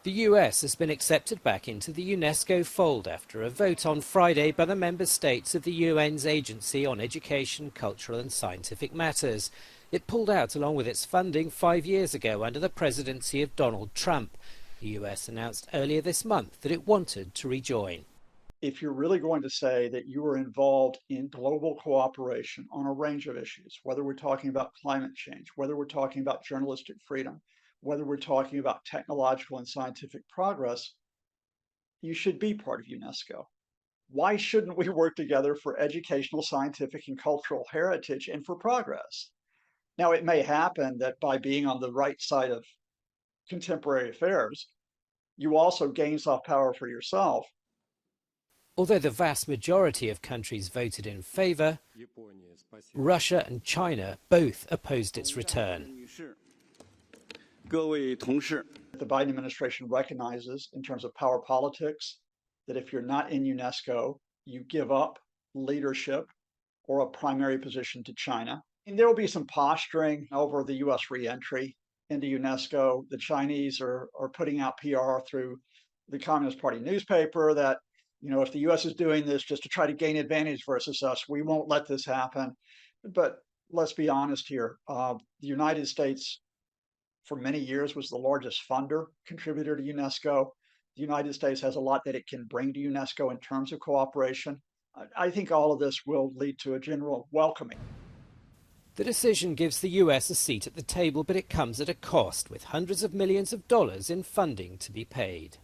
The US has been accepted back into the UNESCO fold after a vote on Friday by the member states of the UN's Agency on Education, Cultural and Scientific Matters. It pulled out along with its funding 5 years ago under the presidency of Donald Trump. The US announced earlier this month that it wanted to rejoin. If you're really going to say that you are involved in global cooperation on a range of issues, whether we're talking about climate change, whether we're talking about journalistic freedom, whether we're talking about technological and scientific progress, you should be part of UNESCO. Why shouldn't we work together for educational, scientific, and cultural heritage and for progress? Now, it may happen that by being on the right side of contemporary affairs, you also gain soft power for yourself. Although the vast majority of countries voted in favour, Russia and China both opposed its return. The Biden administration recognizes, in terms of power politics, that if you're not in UNESCO, you give up leadership or a primary position to China. And there will be some posturing over the US re-entry into UNESCO. The Chinese are putting out PR through the Communist Party newspaper that, you know, if the US is doing this just to try to gain advantage versus us, we won't let this happen. But let's be honest here. The United States, for many years, was the largest funder contributor to UNESCO. The United States has a lot that it can bring to UNESCO in terms of cooperation. I think all of this will lead to a general welcoming. The decision gives the US a seat at the table, but it comes at a cost, with hundreds of millions of dollars in funding to be paid.